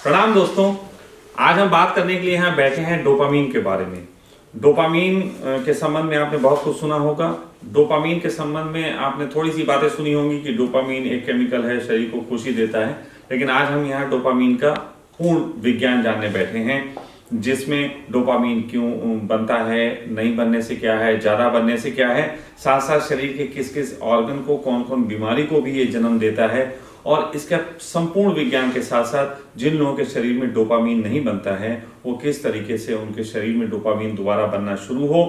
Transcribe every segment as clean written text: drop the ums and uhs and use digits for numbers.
प्रणाम दोस्तों। आज हम बात करने के लिए यहाँ बैठे हैं डोपामीन के बारे में। डोपामीन के संबंध में आपने बहुत कुछ सुना होगा। डोपामीन के संबंध में आपने थोड़ी सी बातें सुनी होंगी कि डोपामीन एक केमिकल है, शरीर को खुशी देता है। लेकिन आज हम यहाँ डोपामीन का पूर्ण विज्ञान जानने बैठे हैं, जिसमें डोपामीन क्यों बनता है, नहीं बनने से क्या है, ज़्यादा बनने से क्या है, साथ साथ शरीर के किस किस ऑर्गन को, कौन कौन बीमारी को भी ये जन्म देता है, और इसका संपूर्ण विज्ञान के साथ साथ जिन लोगों के शरीर में डोपामीन नहीं बनता है वो किस तरीके से उनके शरीर में डोपामीन दोबारा बनना शुरू हो,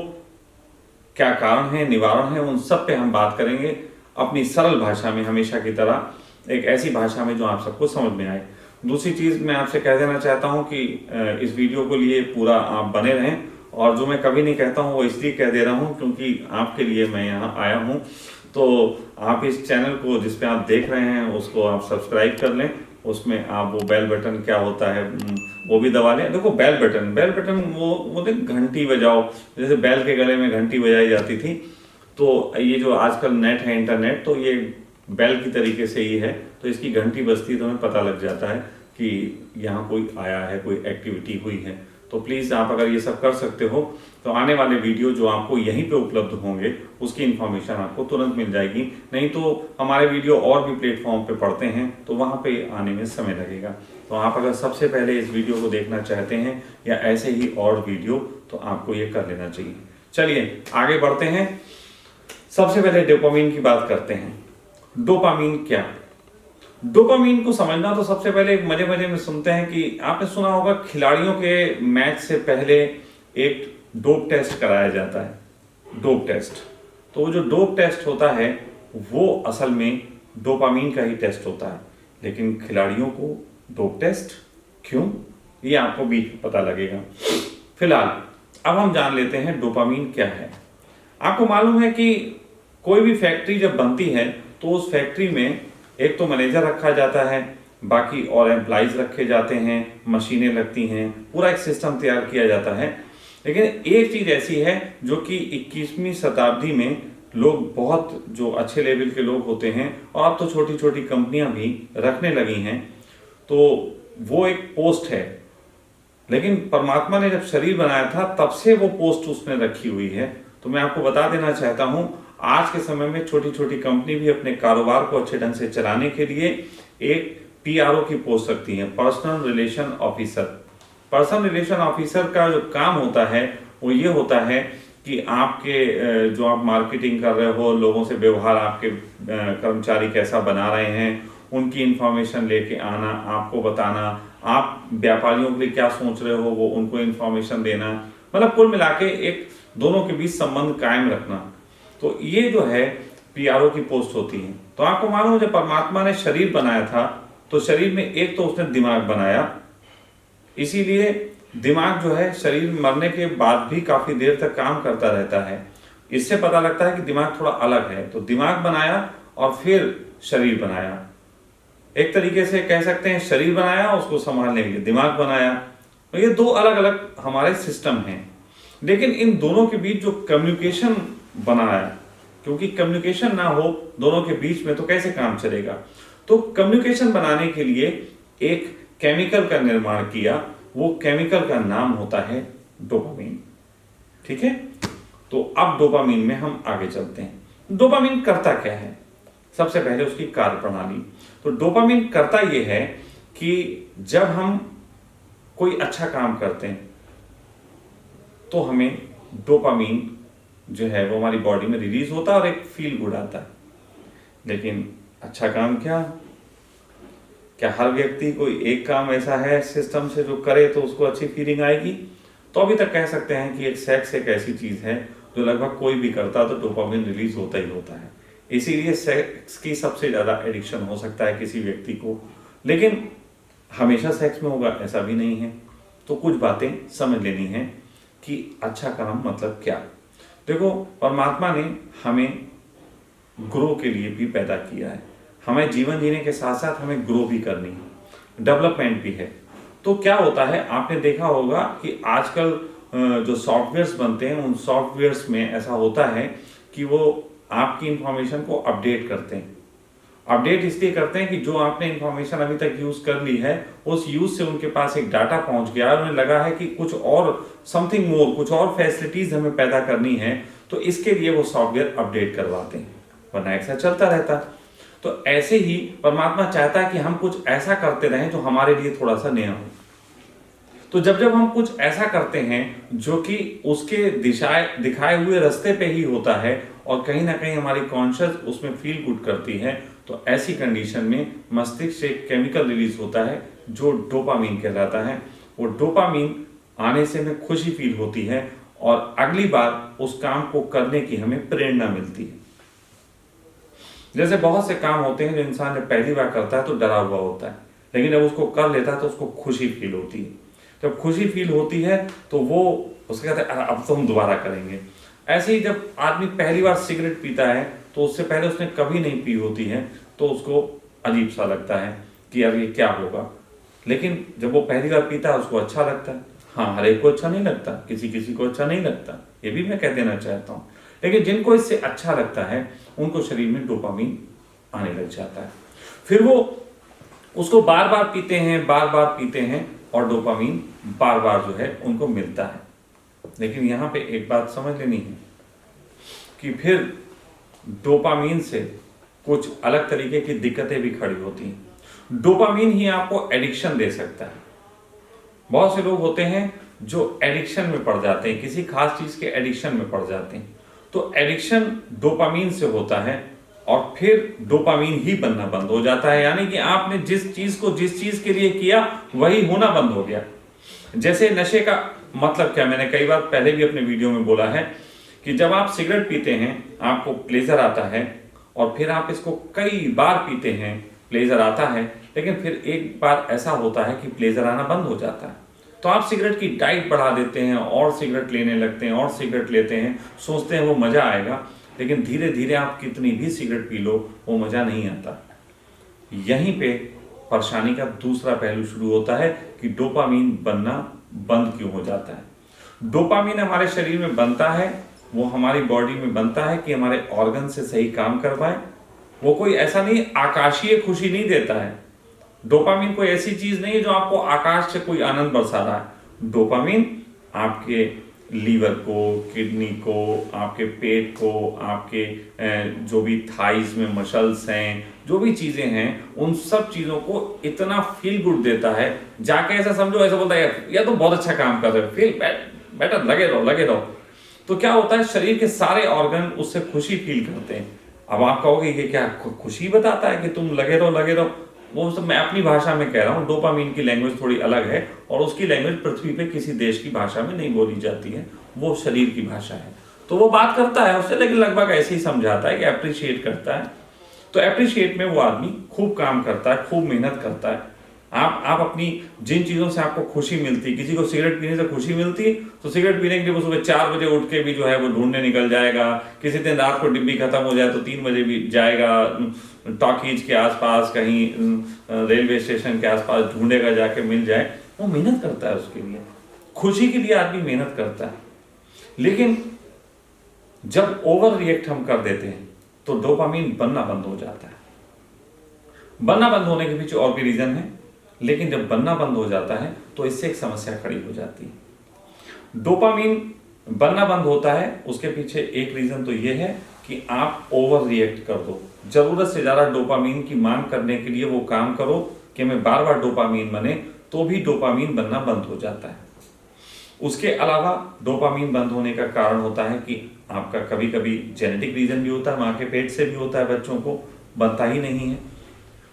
क्या कारण है, निवारण है, उन सब पे हम बात करेंगे अपनी सरल भाषा में, हमेशा की तरह एक ऐसी भाषा में जो आप सबको समझ में आए। दूसरी चीज मैं आपसे कह देना चाहता हूं कि इस वीडियो को लिए पूरा आप बने रहें, और जो मैं कभी नहीं कहता हूं वो इसलिए कह दे रहा हूं क्योंकि आपके लिए मैं यहाँ आया हूं। तो आप इस चैनल को जिस पे आप देख रहे हैं उसको आप सब्सक्राइब कर लें, उसमें आप वो बेल बटन क्या होता है वो भी दबा लें। देखो बेल बटन वो देख, घंटी बजाओ, जैसे बैल के गले में घंटी बजाई जाती थी। तो ये जो आजकल नेट है, इंटरनेट, तो ये बेल की तरीके से ही है। तो इसकी घंटी बजती तो हमें पता लग जाता है कि यहाँ कोई आया है, कोई एक्टिविटी हुई है। तो प्लीज़ आप अगर ये सब कर सकते हो तो आने वाले वीडियो जो आपको यहीं पे उपलब्ध होंगे उसकी इन्फॉर्मेशन आपको तुरंत मिल जाएगी। नहीं तो हमारे वीडियो और भी प्लेटफॉर्म पे पड़ते हैं तो वहाँ पे आने में समय लगेगा। तो आप अगर सबसे पहले इस वीडियो को देखना चाहते हैं या ऐसे ही और वीडियो, तो आपको ये कर लेना चाहिए। चलिए आगे बढ़ते हैं। सबसे पहले डोपामीन की बात करते हैं। डोपामीन क्या? डोपामीन को समझना तो सबसे पहले एक मजे मजे में सुनते हैं कि आपने सुना होगा खिलाड़ियों के मैच से पहले एक डोप टेस्ट कराया जाता है। डोप टेस्ट, तो वो जो डोप टेस्ट होता है वो असल में डोपामीन का ही टेस्ट होता है। लेकिन खिलाड़ियों को डोप टेस्ट क्यों, ये आपको भी पता लगेगा। फिलहाल अब हम जान लेते हैं डोपामीन क्या है। आपको मालूम है कि कोई भी फैक्ट्री जब बनती है तो उस फैक्ट्री में एक तो मैनेजर रखा जाता है, बाकी और एम्प्लॉइज रखे जाते हैं, मशीनें लगती हैं, पूरा एक सिस्टम तैयार किया जाता है। लेकिन एक चीज ऐसी है जो कि 21वीं शताब्दी में लोग, बहुत जो अच्छे लेवल के लोग होते हैं, और अब तो छोटी छोटी कंपनियां भी रखने लगी हैं, तो वो एक पोस्ट है। लेकिन परमात्मा ने जब शरीर बनाया था तब से वो पोस्ट उसने रखी हुई है। तो मैं आपको बता देना चाहता हूं, आज के समय में छोटी छोटी कंपनी भी अपने कारोबार को अच्छे ढंग से चलाने के लिए एक पीआरओ की पोस्ट रखती है, personal relation officer. Personal relation officer का जो काम होता है वो ये होता है कि आपके जो आप मार्केटिंग कर रहे हो, लोगों से व्यवहार, आपके कर्मचारी कैसा बना रहे हैं, उनकी इंफॉर्मेशन लेके आना, आपको बताना, आप व्यापारियों के लिए क्या सोच रहे हो वो उनको इंफॉर्मेशन देना, मतलब कुल मिला के एक दोनों के बीच संबंध कायम रखना। तो ये जो है पीआरओ की पोस्ट होती है। तो आपको मालूम है जब परमात्मा ने शरीर बनाया था तो शरीर में एक तो उसने दिमाग बनाया, इसीलिए दिमाग जो है शरीर मरने के बाद भी काफी देर तक काम करता रहता है। इससे पता लगता है कि दिमाग थोड़ा अलग है। तो दिमाग बनाया और फिर शरीर बनाया। एक तरीके से कह सकते हैं शरीर बनाया, उसको संभालने के लिए दिमाग बनाया। तो ये दो अलग अलग हमारे सिस्टम हैं। लेकिन इन दोनों के बीच जो कम्युनिकेशन बनाया, क्योंकि कम्युनिकेशन ना हो दोनों के बीच में तो कैसे काम चलेगा। तो कम्युनिकेशन बनाने के लिए एक केमिकल का निर्माण किया। वो केमिकल का नाम होता है डोपामीन। ठीक है, तो अब डोपामीन में हम आगे चलते हैं। डोपामीन करता क्या है? सबसे पहले उसकी कार्य प्रणाली। तो डोपामीन करता यह है कि जब हम कोई अच्छा काम करते हैं तो हमें डोपामीन जो है वो हमारी बॉडी में रिलीज होता है और एक फील गुड आता है। लेकिन अच्छा काम क्या हर व्यक्ति कोई एक काम ऐसा है सिस्टम से जो करे तो उसको अच्छी फीलिंग आएगी? तो अभी तक कह सकते हैं कि एक सेक्स एक ऐसी चीज है जो लगभग कोई भी करता तो डोपामीन रिलीज होता ही होता है। इसीलिए सेक्स की सबसे ज्यादा एडिक्शन हो सकता है किसी व्यक्ति को। लेकिन हमेशा सेक्स में होगा ऐसा भी नहीं है। तो कुछ बातें समझ लेनी है कि अच्छा काम मतलब क्या। देखो, परमात्मा ने हमें ग्रो के लिए भी पैदा किया है। हमें जीवन जीने के साथ साथ हमें ग्रो भी करनी है, डेवलपमेंट भी है। तो क्या होता है, आपने देखा होगा कि आजकल जो सॉफ्टवेयर्स बनते हैं उन सॉफ्टवेयर्स में ऐसा होता है कि वो आपकी इंफॉर्मेशन को अपडेट करते हैं। अपडेट इसलिए करते हैं कि जो आपने इंफॉर्मेशन अभी तक यूज कर ली है, उस यूज से उनके पास एक डाटा पहुंच गया और उन्हें लगा है कि कुछ और समथिंग मोर, कुछ और फैसिलिटीज हमें पैदा करनी है, तो इसके लिए वो सॉफ्टवेयर अपडेट करवाते हैं, वरना ऐसा चलता रहता। तो ऐसे ही परमात्मा चाहता है कि हम कुछ ऐसा करते रहें जो हमारे लिए थोड़ा सा नया हो। तो जब जब हम कुछ ऐसा करते हैं जो कि उसके दिखाए हुए रास्ते पे ही होता है और कहीं ना कहीं हमारी कॉन्शियस उसमें फील गुड करती है, तो ऐसी कंडीशन में मस्तिष्क से केमिकल रिलीज होता है जो डोपामीन कहलाता है। वो डोपामीन आने से हमें खुशी फील होती है और अगली बार उस काम को करने की हमें प्रेरणा मिलती है। जैसे बहुत से काम होते हैं जो इंसान जब पहली बार करता है तो डरा हुआ होता है, लेकिन जब उसको कर लेता है तो उसको खुशी फील होती है। जब खुशी फील होती है तो वो उसके कहते हैं अब तो हम दोबारा करेंगे। ऐसे ही जब आदमी पहली बार सिगरेट पीता है तो उससे पहले उसने कभी नहीं पी होती है, तो उसको अजीब सा लगता है कि यार ये क्या होगा, लेकिन जब वो पहली बार पीता है उसको अच्छा लगता है। हाँ, हर एक को अच्छा नहीं लगता, किसी किसी को अच्छा नहीं लगता, ये भी मैं कह देना चाहता हूँ, लेकिन जिनको इससे अच्छा लगता है उनको शरीर में डोपामीन आने लग जाता है। फिर वो उसको बार बार पीते हैं और डोपामीन बार बार जो है उनको मिलता है। लेकिन यहाँ पे एक बात समझ लेनी है कि फिर डोपामीन से कुछ अलग तरीके की दिक्कतें भी खड़ी होती हैं। डोपामीन ही आपको एडिक्शन दे सकता है। बहुत से लोग होते हैं जो एडिक्शन में पड़ जाते हैं, किसी खास चीज के एडिक्शन में पड़ जाते हैं। तो एडिक्शन डोपामीन से होता है और फिर डोपामीन ही बनना बंद हो जाता है, यानी कि आपने जिस चीज के लिए किया वही होना बंद हो गया। जैसे नशे का मतलब क्या, मैंने कई बार पहले भी अपने वीडियो में बोला है कि जब आप सिगरेट पीते हैं आपको प्लेजर आता है और फिर आप इसको कई बार पीते हैं, प्लेजर आता है, लेकिन फिर एक बार ऐसा होता है कि प्लेजर आना बंद हो जाता है। तो आप सिगरेट की डाइट बढ़ा देते हैं और सिगरेट लेने लगते हैं और सिगरेट लेते हैं, सोचते हैं वो मजा आएगा, लेकिन धीरे धीरे आप कितनी भी सिगरेट पी लो वो मजा नहीं आता। यहीं पे परेशानी का दूसरा पहलू शुरू होता है कि डोपामीन बनना बंद क्यों हो जाता है। डोपामीन हमारे शरीर में बनता है, वो हमारी बॉडी में बनता है कि हमारे ऑर्गन से सही काम करवाए। वो कोई ऐसा नहीं आकाशीय खुशी नहीं देता है। डोपामीन कोई ऐसी चीज नहीं है जो आपको आकाश से कोई आनंद बरसा रहा है। डोपामीन आपके लीवर को, किडनी को, आपके पेट को, आपके जो भी थाइज में मसल्स हैं, जो भी चीजें हैं, उन सब चीजों को इतना फील गुड देता है, जाके ऐसा समझो, ऐसा बोलता है या तो बहुत अच्छा काम कर रहे हो, फील बेटर, लगे रहो। तो क्या होता है, शरीर के सारे ऑर्गन उससे खुशी फील करते हैं। अब आप कहोगे ये क्या खुशी बताता है कि तुम लगे रहो, वो सब मैं अपनी भाषा में कह रहा हूँ। डोपामीन की लैंग्वेज थोड़ी अलग है और उसकी लैंग्वेज पृथ्वी पे किसी देश की भाषा में नहीं बोली जाती है, वो शरीर की भाषा है। तो वो बात करता है उससे, लेकिन लगभग ऐसे ही समझाता है कि अप्रिशिएट करता है। तो अप्रिशिएट में वो आदमी खूब काम करता है, खूब मेहनत करता है। आप अपनी जिन चीजों से आपको खुशी मिलती है, किसी को सिगरेट पीने से खुशी मिलती है तो सिगरेट पीने के लिए वो सुबह 4 बजे उठ के भी जो है वो ढूंढने निकल जाएगा। किसी दिन रात को डिब्बी खत्म हो जाए तो 3 बजे भी जाएगा, टॉकीज के आसपास, कहीं रेलवे स्टेशन के आसपास ढूंढेगा, जाके मिल जाए। वो मेहनत करता है उसके लिए, खुशी के लिए आदमी मेहनत करता है। लेकिन जब ओवर रिएक्ट हम कर देते हैं तो डोपामीन बनना बंद हो जाता है। बनना बंद होने के पीछे और भी रीजन है, लेकिन जब बनना बंद हो जाता है तो इससे एक समस्या खड़ी हो जाती है। डोपामीन बनना बंद होता है, उसके पीछे एक रीजन तो यह है कि आप ओवर रिएक्ट कर दो, जरूरत से ज्यादा डोपामीन की मांग करने के लिए वो काम करो कि हमें बार बार डोपामीन बने, तो भी डोपामीन बनना बंद हो जाता है। उसके अलावा डोपामीन बंद होने का कारण होता है कि आपका कभी कभी जेनेटिक रीजन भी होता है, माँ के पेट से भी होता है, बच्चों को बनता ही नहीं है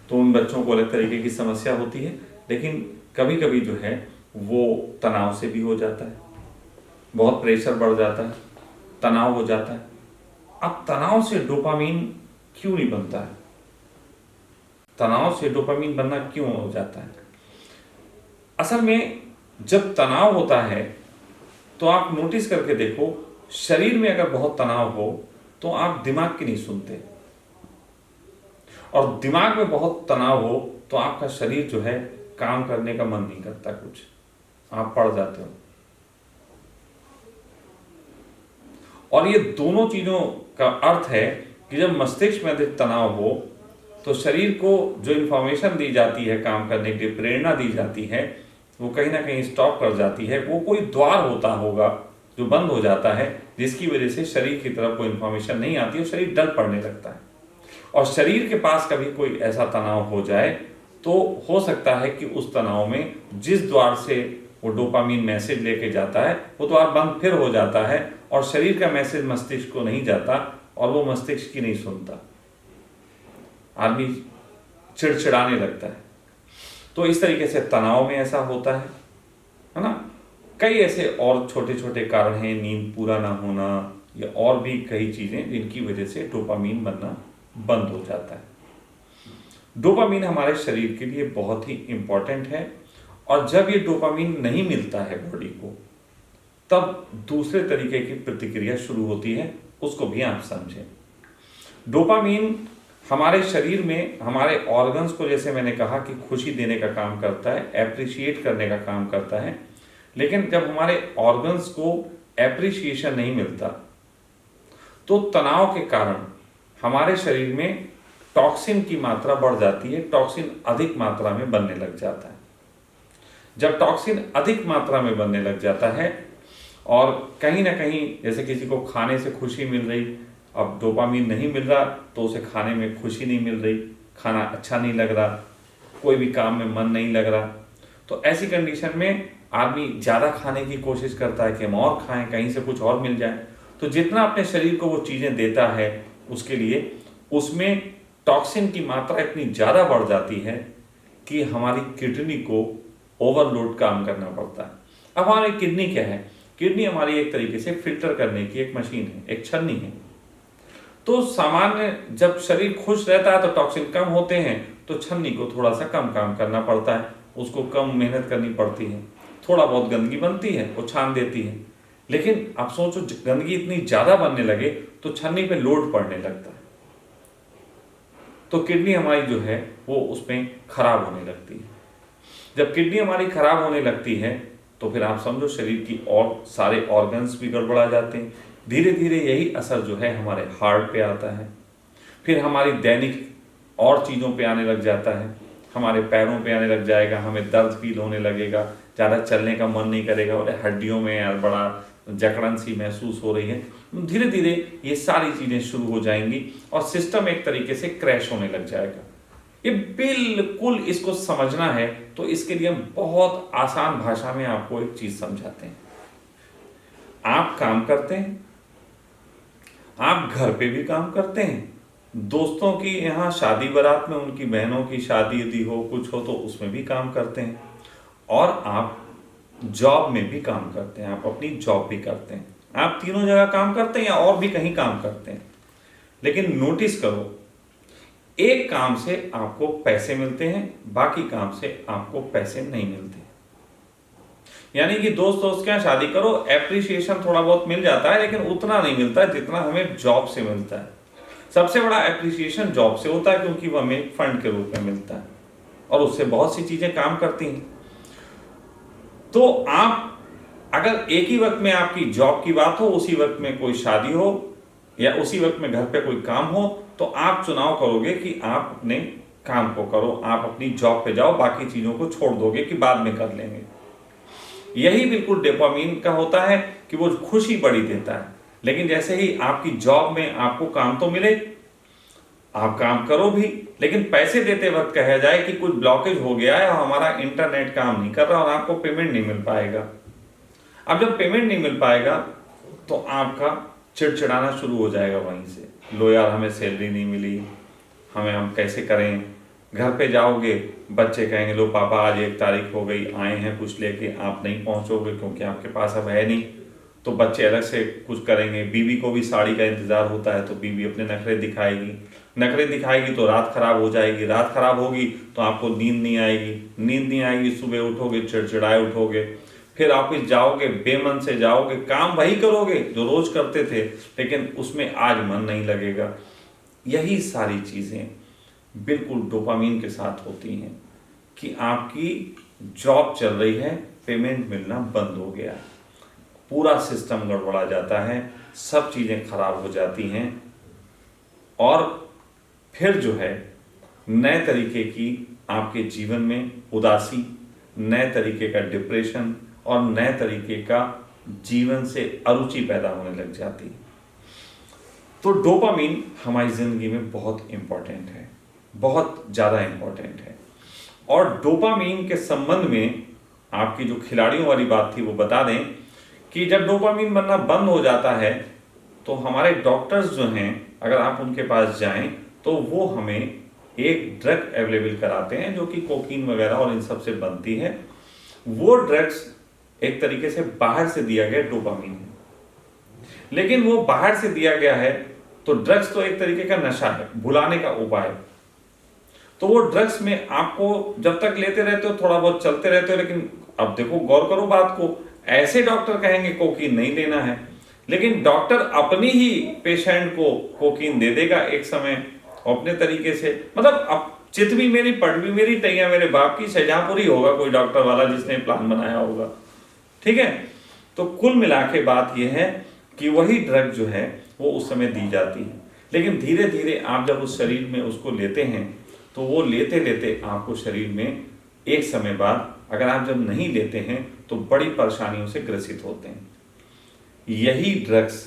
तो उन बच्चों को अलग तरीके की समस्या होती है। लेकिन कभी कभी जो है वो तनाव से भी हो जाता है, बहुत प्रेशर बढ़ जाता है, तनाव हो जाता है। अब तनाव से डोपामीन क्यों नहीं बनता है, तनाव से डोपामीन बनना क्यों हो जाता है? असल में जब तनाव होता है तो आप नोटिस करके देखो, शरीर में अगर बहुत तनाव हो तो आप दिमाग की नहीं सुनते, और दिमाग में बहुत तनाव हो तो आपका शरीर जो है काम करने का मन नहीं करता, कुछ आप पड़ जाते हो। और ये दोनों चीजों का अर्थ है कि जब मस्तिष्क में अधिक तनाव हो तो शरीर को जो इन्फॉर्मेशन दी जाती है काम करने के लिए, प्रेरणा दी जाती है, वो कहीं ना कहीं स्टॉप कर जाती है। वो कोई द्वार होता होगा जो बंद हो जाता है, जिसकी वजह से शरीर की तरफ कोई इन्फॉर्मेशन नहीं आती और शरीर डल पड़ने लगता है। और शरीर के पास कभी कोई ऐसा तनाव हो जाए तो हो सकता है कि उस तनाव में जिस द्वार से वो डोपामीन मैसेज लेके जाता है वो द्वार बंद फिर हो जाता है और शरीर का मैसेज मस्तिष्क को नहीं जाता और वो मस्तिष्क की नहीं सुनता। आदमी चिड़चिड़ाने लगता है। तो इस तरीके से तनाव में ऐसा होता है ना। कई ऐसे और छोटे छोटे कारण हैं, नींद पूरा ना होना या और भी कई चीजें जिनकी वजह से डोपामीन बनना बंद हो जाता है। डोपामीन हमारे शरीर के लिए बहुत ही इंपॉर्टेंट है और जब ये डोपामीन नहीं मिलता है बॉडी को, तब दूसरे तरीके की प्रतिक्रिया शुरू होती है, उसको भी आप समझें। डोपामीन हमारे शरीर में हमारे ऑर्गन्स को, जैसे मैंने कहा कि खुशी देने का काम करता है, एप्रिशिएट करने का काम करता है। लेकिन जब हमारे ऑर्गन्स को एप्रिशिएशन नहीं मिलता तो तनाव के कारण हमारे शरीर में टॉक्सिन की मात्रा बढ़ जाती है, टॉक्सिन अधिक मात्रा में बनने लग जाता है। जब टॉक्सिन अधिक मात्रा में बनने लग जाता है और कहीं ना कहीं जैसे किसी को खाने से खुशी मिल रही, अब डोपामीन नहीं मिल रहा तो उसे खाने में खुशी नहीं मिल रही, खाना अच्छा नहीं लग रहा, कोई भी काम में मन नहीं लग रहा, तो ऐसी कंडीशन में आदमी ज़्यादा खाने की कोशिश करता है कि हम और खाएं, कहीं से कुछ और मिल जाए। तो जितना अपने शरीर को वो चीज़ें देता है उसके लिए, उसमें टॉक्सिन की मात्रा इतनी ज़्यादा बढ़ जाती है कि हमारी किडनी को ओवरलोड काम करना पड़ता है। अब हमारी किडनी क्या है? किडनी हमारी एक तरीके से फिल्टर करने की एक मशीन है, एक छन्नी है। तो सामान्य जब शरीर खुश रहता है तो टॉक्सिन कम होते हैं, तो छन्नी को थोड़ा सा कम काम करना पड़ता है, उसको कम मेहनत करनी पड़ती है, थोड़ा बहुत गंदगी बनती है, वो छान देती है। लेकिन आप सोचो गंदगी इतनी ज़्यादा बनने लगे तो छन्नी पे लोड पड़ने लगता है, तो किडनी हमारी जो है वो उसमें खराब होने लगती है। जब किडनी हमारी खराब होने लगती है तो फिर आप समझो शरीर की और सारे ऑर्गन्स भी गड़बड़ा जाते हैं। धीरे धीरे यही असर जो है हमारे हार्ट पे आता है, फिर हमारी दैनिक और चीज़ों पे आने लग जाता है, हमारे पैरों पे आने लग जाएगा, हमें दर्द फील होने लगेगा, ज़्यादा चलने का मन नहीं करेगा और हड्डियों में यार बड़ा जकड़न सी महसूस हो रही है। धीरे धीरे ये सारी चीज़ें शुरू हो जाएंगी और सिस्टम एक तरीके से क्रैश होने लग जाएगा। ये बिल्कुल इसको समझना है तो इसके लिए हम बहुत आसान भाषा में आपको एक चीज़ समझाते हैं। आप काम करते हैं, आप घर पे भी काम करते हैं, दोस्तों की यहाँ शादी बारात में उनकी बहनों की शादी यदि हो कुछ हो तो उसमें भी काम करते हैं, और आप जॉब में भी काम करते हैं, आप अपनी जॉब भी करते हैं। आप तीनों जगह काम करते हैं या और भी कहीं काम करते हैं। लेकिन नोटिस करो, एक काम से आपको पैसे मिलते हैं, बाकी काम से आपको पैसे नहीं मिलते। यानी कि दोस्त के यहाँ शादी करो, एप्रिसिएशन थोड़ा बहुत मिल जाता है लेकिन उतना नहीं मिलता है जितना हमें जॉब से मिलता है। सबसे बड़ा एप्रिसिएशन जॉब से होता है क्योंकि वो हमें फंड के रूप में मिलता है और उससे बहुत सी चीजें काम करती हैं। तो आप अगर एक ही वक्त में आपकी जॉब की बात हो, उसी वक्त में कोई शादी हो या उसी वक्त में घर पे कोई काम हो, तो आप चुनाव करोगे कि आप अपने काम को करो, आप अपनी जॉब पे जाओ, बाकी चीजों को छोड़ दोगे कि बाद में कर लेंगे। यही बिल्कुल डोपामीन का होता है कि वो खुशी बड़ी देता है। लेकिन जैसे ही आपकी जॉब में आपको काम तो मिले, आप काम करो भी, लेकिन पैसे देते वक्त कहा जाए कि कुछ ब्लॉकेज हो गया है और हमारा इंटरनेट काम नहीं कर रहा और आपको पेमेंट नहीं मिल पाएगा। अब जब पेमेंट नहीं मिल पाएगा तो आपका चिड़चिड़ाना शुरू हो जाएगा वहीं से, लो यार हमें सैलरी नहीं मिली, हम कैसे करें। घर पे जाओगे, बच्चे कहेंगे लो पापा आज 1 तारीख हो गई, आए हैं कुछ लेके, आप नहीं पहुंचोगे क्योंकि आपके पास अब है नहीं, तो बच्चे अलग से कुछ करेंगे। बीवी को भी साड़ी का इंतजार होता है तो बीवी अपने नखरे दिखाएगी तो रात खराब हो जाएगी, रात खराब होगी तो आपको नींद नहीं आएगी, सुबह उठोगे चिड़चिड़ाए उठोगे, फिर ऑफिस जाओगे, बेमन से जाओगे, काम वही करोगे जो रोज करते थे लेकिन उसमें आज मन नहीं लगेगा। यही सारी चीजें बिल्कुल डोपामीन के साथ होती हैं कि आपकी जॉब चल रही है, पेमेंट मिलना बंद हो गया, पूरा सिस्टम गड़बड़ा जाता है, सब चीजें खराब हो जाती हैं और फिर जो है नए तरीके की आपके जीवन में उदासी, नए तरीके का डिप्रेशन और नए तरीके का जीवन से अरुचि पैदा होने लग जाती है। तो डोपामीन हमारी जिंदगी में बहुत इंपॉर्टेंट है, बहुत ज़्यादा इंपॉर्टेंट है। और डोपामीन के संबंध में आपकी जो खिलाड़ियों वाली बात थी वो बता दें कि जब डोपामीन बनना बंद हो जाता है तो हमारे डॉक्टर्स जो हैं, अगर आप उनके पास जाएं तो वो हमें एक ड्रग अवेलेबल कराते हैं जो कि कोकीन वगैरह और इन सब से बनती है। वो ड्रग्स एक तरीके से बाहर से दिया गया डोपामीन है, लेकिन वो बाहर से दिया गया है तो ड्रग्स तो एक तरीके का नशा है, भुलाने का उपाय। तो वो ड्रग्स में आपको जब तक लेते रहते हो थोड़ा बहुत चलते रहते हो, लेकिन अब देखो गौर करो बात को, ऐसे डॉक्टर कहेंगे कोकीन नहीं लेना है, लेकिन डॉक्टर अपनी ही पेशेंट को कोकीन दे देगा एक समय अपने तरीके से। मतलब अब चित भी मेरी पट भी मेरी टैया मेरे बाप की, शाहजहांपुरी होगा कोई डॉक्टर वाला जिसने प्लान बनाया होगा। ठीक है, तो कुल मिला के बात यह है कि वही ड्रग जो है वो उस समय दी जाती है, लेकिन धीरे धीरे आप जब उस शरीर में उसको लेते हैं तो वो लेते लेते आपको शरीर में एक समय बाद, अगर आप जब नहीं लेते हैं तो बड़ी परेशानियों से ग्रसित होते हैं। यही ड्रग्स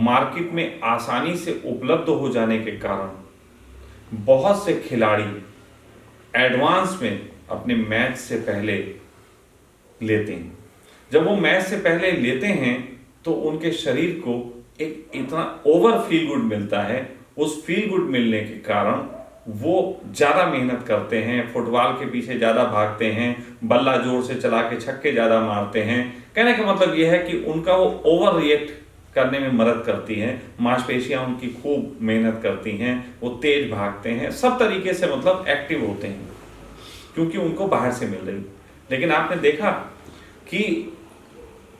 मार्केट में आसानी से उपलब्ध हो जाने के कारण बहुत से खिलाड़ी एडवांस में अपने मैच से पहले लेते हैं। जब वो मैच से पहले लेते हैं तो उनके शरीर को एक इतना ओवर फील गुड मिलता है, उस फील गुड मिलने के कारण वो ज्यादा मेहनत करते हैं, फुटबॉल के पीछे ज्यादा भागते हैं, बल्ला जोर से चला के छक्के ज्यादा मारते हैं। कहने का मतलब यह है कि उनका वो ओवर रिएक्ट करने में मदद करती है, मांसपेशियां उनकी खूब मेहनत करती हैं, वो तेज भागते हैं, सब तरीके से मतलब एक्टिव होते हैं क्योंकि उनको बाहर से मिल रही। लेकिन आपने देखा कि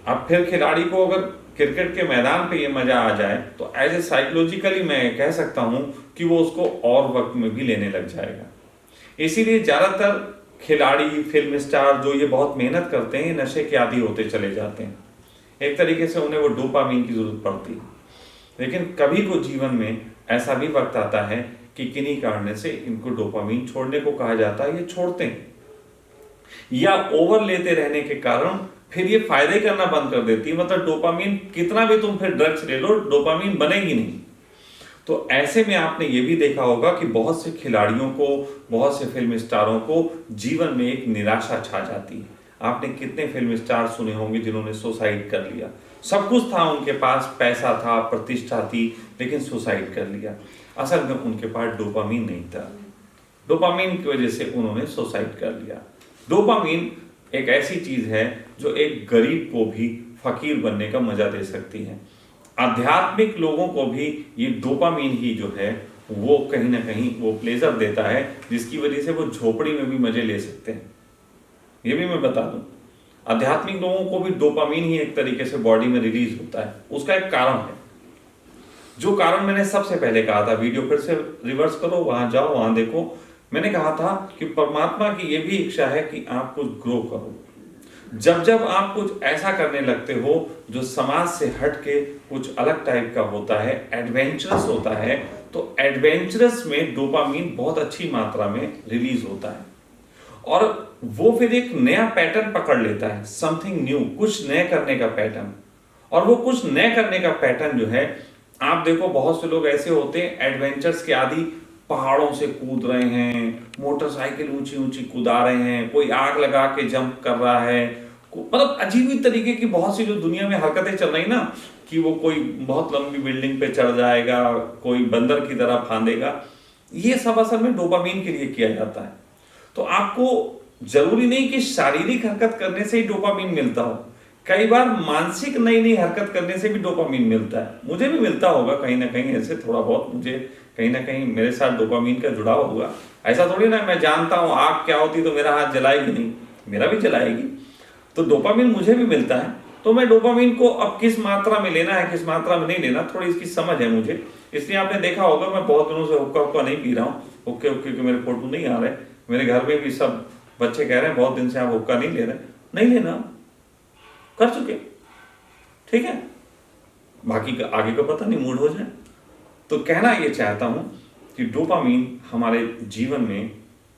अब फिर खिलाड़ी को अगर क्रिकेट के मैदान पे ये मजा आ जाए तो एज ए साइकोलॉजिकली मैं कह सकता हूं कि वो उसको और वक्त में भी लेने लग जाएगा। इसीलिए ज्यादातर खिलाड़ी, फिल्म स्टार जो ये बहुत मेहनत करते हैं, ये नशे के आदी होते चले जाते हैं। एक तरीके से उन्हें वो डोपामीन की जरूरत पड़ती है। लेकिन कभी को जीवन में ऐसा भी वक्त आता है कि किन्हीं कारण से इनको डोपामीन छोड़ने को कहा जाता है, ये छोड़ते हैं, या ओवर लेते रहने के कारण फिर ये फायदे करना बंद कर देती है। मतलब डोपामीन कितना भी तुम फिर ड्रग्स ले लो, डोपामीन बनेगी नहीं। तो ऐसे में आपने ये भी देखा होगा कि बहुत से खिलाड़ियों को, बहुत से फिल्म स्टारों को जीवन में एक निराशा छा जाती है। आपने कितने फिल्म स्टार सुने होंगे जिन्होंने सुसाइड कर लिया, सब कुछ था उनके पास, पैसा था, प्रतिष्ठा थी, लेकिन सुसाइड कर लिया। असल में उनके पास डोपामीन नहीं था, डोपामीन की वजह से उन्होंने सुसाइड कर लिया। डोपामीन एक ऐसी चीज है जो एक गरीब को भी फकीर बनने का मजा दे सकती है। आध्यात्मिक लोगों को भी ये डोपामीन ही जो है वो कहीं ना कहीं वो प्लेजर देता है, जिसकी वजह से वो झोपड़ी में भी मजे ले सकते हैं। ये भी मैं बता दूं, आध्यात्मिक लोगों को भी डोपामीन ही एक तरीके से बॉडी में रिलीज होता है। उसका एक कारण है, जो कारण मैंने सबसे पहले कहा था, वीडियो फिर से रिवर्स करो, वहां जाओ, वहां देखो। मैंने कहा था कि परमात्मा की यह भी इच्छा है कि आप कुछ ग्रो करो। जब जब आप कुछ ऐसा करने लगते हो जो समाज से हट के कुछ अलग टाइप का होता है, एडवेंचरस होता है, तो एडवेंचरस में डोपामीन बहुत अच्छी मात्रा में रिलीज होता है और वो फिर एक नया पैटर्न पकड़ लेता है, समथिंग न्यू, कुछ नए करने का पैटर्न। और वो कुछ नए करने का पैटर्न जो है, आप देखो बहुत से लोग ऐसे होते हैं एडवेंचर्स के आदि, पहाड़ों से कूद रहे हैं, मोटरसाइकिल ऊंची ऊंची कूदा रहे हैं, कोई आग लगा के जंप कर रहा है, मतलब अजीब ही तरीके की बहुत सी जो दुनिया में हरकतें चल रही ना, कि वो कोई बहुत लंबी बिल्डिंग पे चढ़ जाएगा, कोई बंदर की तरह फांदेगा, ये सब असल में डोपामीन के लिए किया जाता है। तो आपको जरूरी नहीं कि शारीरिक हरकत करने से ही डोपामीन मिलता हो, कई बार मानसिक नई नई हरकत करने से भी डोपामीन मिलता है। मुझे भी मिलता होगा कहीं ना कहीं, ऐसे थोड़ा बहुत मुझे कहीं ना कहीं मेरे साथ डोपामीन का जुड़ाव होगा। ऐसा थोड़ी ना मैं जानता हूं आग क्या होती तो मेरा हाथ जलाएगी नहीं, मेरा भी जलाएगी। तो डोपामीन मुझे भी मिलता है। तो मैं डोपामीन को अब किस मात्रा में लेना है, किस मात्रा में नहीं लेना, थोड़ी इसकी समझ है मुझे। इसलिए आपने देखा होगा मैं बहुत दिनों से हुक्का नहीं पी रहा हूँ। हुक्के के मेरे फोटो नहीं आ रहे, मेरे घर में भी सब बच्चे कह रहे हैं बहुत दिन से आप हुक्का नहीं ले रहे। नहीं लेना, कर चुके, ठीक है, बाकी का आगे का पता नहीं, मूड हो जाए। तो कहना ये चाहता हूं कि डोपामीन हमारे जीवन में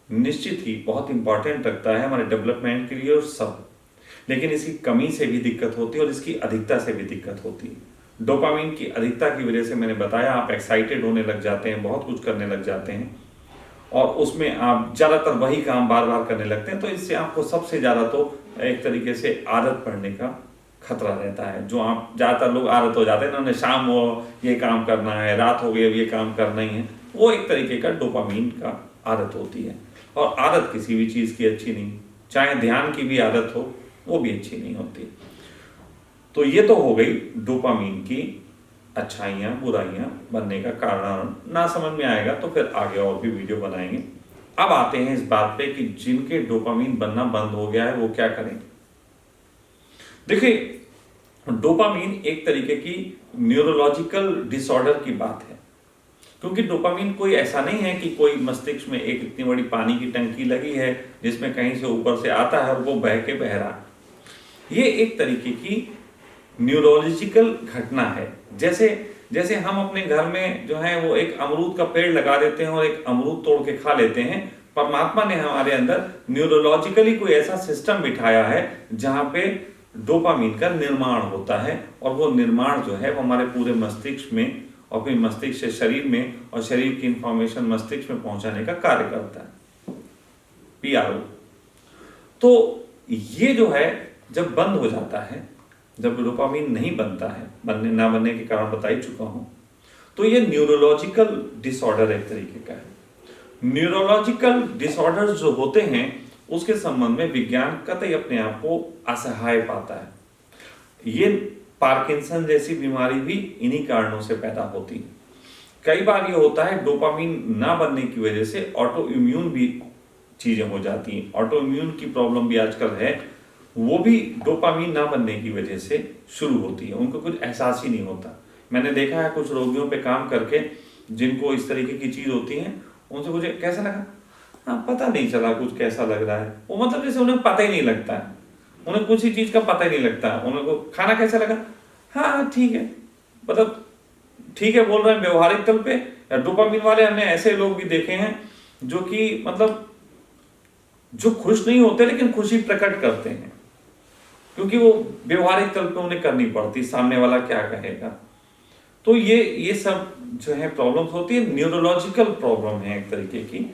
निश्चित ही बहुत इंपॉर्टेंट रखता है हमारे डेवलपमेंट के लिए और सब, लेकिन इसकी कमी से भी दिक्कत होती है और इसकी अधिकता से भी दिक्कत होती है। डोपामीन की अधिकता की वजह से मैंने बताया आप एक्साइटेड होने लग जाते हैं, बहुत कुछ करने लग जाते हैं और उसमें आप ज़्यादातर वही काम बार बार करने लगते हैं, तो इससे आपको सबसे ज़्यादा तो एक तरीके से आदत पड़ने का खतरा रहता है। जो आप ज़्यादातर लोग आदत हो जाते हैं ना, शाम हो ये काम करना है, रात हो गई अब ये काम करना ही है, वो एक तरीके का डोपामीन का आदत होती है। और आदत किसी भी चीज़ की अच्छी नहीं, चाहे ध्यान की भी आदत हो वो भी अच्छी नहीं होती। तो ये तो हो गई डोपामीन की अच्छाइयाँ बुराइयाँ बनने का कारण। ना समझ में आएगा तो फिर आगे और भी वीडियो बनाएंगे। अब आते हैं इस बात पे कि जिनके डोपामीन बनना बंद हो गया है वो क्या करें। देखिए, डोपामीन एक तरीके की न्यूरोलॉजिकल डिसऑर्डर की बात है, क्योंकि डोपामीन कोई ऐसा नहीं है कि कोई मस्तिष्क में एक इतनी बड़ी पानी की टंकी लगी है जिसमें कहीं से ऊपर से आता है और वो बह के बह रहा है। ये एक तरीके की न्यूरोलॉजिकल घटना है। जैसे जैसे हम अपने घर में जो है वो एक अमरूद का पेड़ लगा देते हैं और एक अमरूद तोड़ के खा लेते हैं, परमात्मा ने हमारे अंदर न्यूरोलॉजिकली कोई ऐसा सिस्टम बिठाया है जहां पे डोपामीन का निर्माण होता है और वो निर्माण जो है वो हमारे पूरे मस्तिष्क में और फिर मस्तिष्क से शरीर में और शरीर की इंफॉर्मेशन मस्तिष्क में पहुंचाने का कार्य करता है, PRO। तो ये जो है जब बंद हो जाता है, जब डोपामीन नहीं बनता है, बनने ना बनने के कारण बता ही चुका हूं, तो ये न्यूरोलॉजिकल डिसऑर्डर एक तरीके का है। न्यूरोलॉजिकल डिसऑर्डर जो होते हैं उसके संबंध में विज्ञान कतई अपने आप को असहाय पाता है। ये पार्किंसन जैसी बीमारी भी इन्हीं कारणों से पैदा होती है। कई बार ये होता है डोपामीन ना बनने की वजह से ऑटो इम्यून भी चीजें हो जाती हैं। ऑटो इम्यून की प्रॉब्लम भी आजकल है, वो भी डोपामीन ना बनने की वजह से शुरू होती है। उनको कुछ एहसास ही नहीं होता। मैंने देखा है कुछ रोगियों पे काम करके जिनको इस तरीके की चीज होती है, उनसे मुझे कैसा लगा, हाँ पता नहीं चला कुछ कैसा लग रहा है, वो मतलब जैसे उन्हें पता ही नहीं लगता है, उन्हें कुछ ही चीज का पता ही नहीं लगता है। उन्हें को खाना कैसा लगा, हाँ ठीक है, मतलब ठीक है बोल रहे हैं व्यवहारिक तल पे। डोपामीन वाले हमने ऐसे लोग भी देखे हैं जो कि मतलब जो खुश नहीं होते लेकिन खुशी प्रकट करते हैं, क्योंकि वो व्यवहारिक तल पे उन्हें करनी पड़ती, सामने वाला क्या कहेगा। तो ये सब जो है प्रॉब्लम्स होती है, न्यूरोलॉजिकल प्रॉब्लम है एक तरीके की।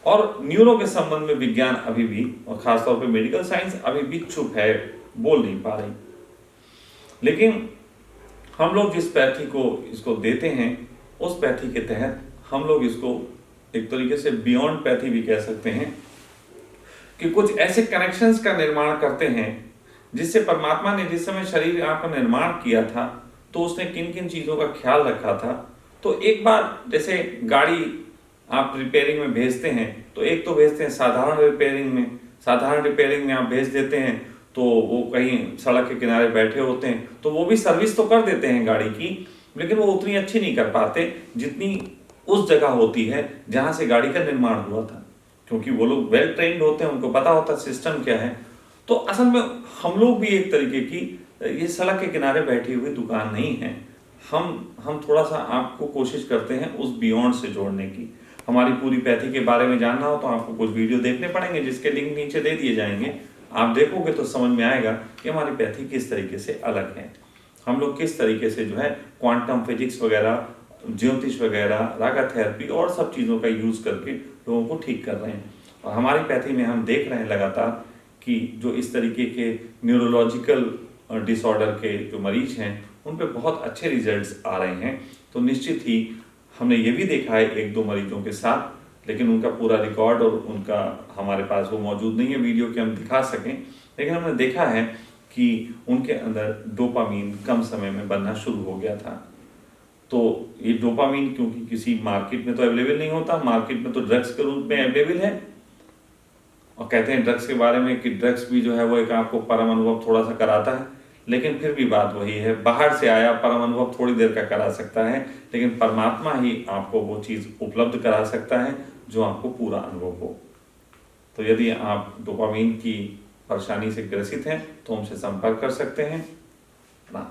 और न्यूरो के संबंध में विज्ञान अभी भी और खासतौर पे मेडिकल साइंस अभी भी चुप है, बोल नहीं पा रही। लेकिन हम लोग जिस पैथी को इसको देते हैं उस पैथी के तहत हम लोग इसको एक तरीके से बियॉन्ड पैथी भी कह सकते हैं कि कुछ ऐसे कनेक्शंस का निर्माण करते हैं जिससे परमात्मा ने जिस समय शरीर आपका निर्माण किया था तो उसने किन किन चीज़ों का ख्याल रखा था। तो एक बार जैसे गाड़ी आप रिपेयरिंग में भेजते हैं तो एक तो भेजते हैं साधारण रिपेयरिंग में, साधारण रिपेयरिंग में आप भेज देते हैं तो वो कहीं सड़क के किनारे बैठे होते हैं तो वो भी सर्विस तो कर देते हैं गाड़ी की, लेकिन वो उतनी अच्छी नहीं कर पाते जितनी उस जगह होती है जहाँ से गाड़ी का निर्माण हुआ था, क्योंकि वो लोग वेल ट्रेंड होते हैं, उनको पता होता है सिस्टम क्या है। तो असल में हम लोग भी एक तरीके की ये सड़क के किनारे बैठी हुई दुकान नहीं है। हम थोड़ा सा आपको कोशिश करते हैं उस बियॉन्ड से जोड़ने की। हमारी पूरी पैथी के बारे में जानना हो तो आपको कुछ वीडियो देखने पड़ेंगे जिसके लिंक नीचे दे दिए जाएंगे। आप देखोगे तो समझ में आएगा कि हमारी पैथी किस तरीके से अलग है, हम लोग किस तरीके से जो है क्वांटम फिजिक्स वगैरह, ज्योतिष वगैरह, रागा थेरेपी और सब चीज़ों का यूज़ करके लोगों को ठीक कर रहे हैं। और हमारी पैथी में हम देख रहे हैं लगातार कि जो इस तरीके के न्यूरोलॉजिकल डिसऑर्डर के जो मरीज हैं उन पे बहुत अच्छे रिजल्ट्स आ रहे हैं। तो निश्चित ही हमने ये भी देखा है एक दो मरीजों के साथ, लेकिन उनका पूरा रिकॉर्ड और उनका हमारे पास वो मौजूद नहीं है वीडियो के हम दिखा सकें, लेकिन हमने देखा है कि उनके अंदर डोपामीन कम समय में बनना शुरू हो गया था। तो ये डोपामीन क्योंकि किसी मार्केट में तो अवेलेबल नहीं होता, मार्केट में तो ड्रग्स के रूप में अवेलेबल है। और कहते हैं ड्रग्स के बारे में कि ड्रग्स भी जो है वो एक आपको परम अनुभव थोड़ा सा कराता है, लेकिन फिर भी बात वही है, बाहर से आया परम अनुभव थोड़ी देर का करा सकता है, लेकिन परमात्मा ही आपको वो चीज़ उपलब्ध करा सकता है जो आपको पूरा अनुभव हो। तो यदि आप डोपामीन की परेशानी से ग्रसित हैं तो हमसे संपर्क कर सकते हैं ना।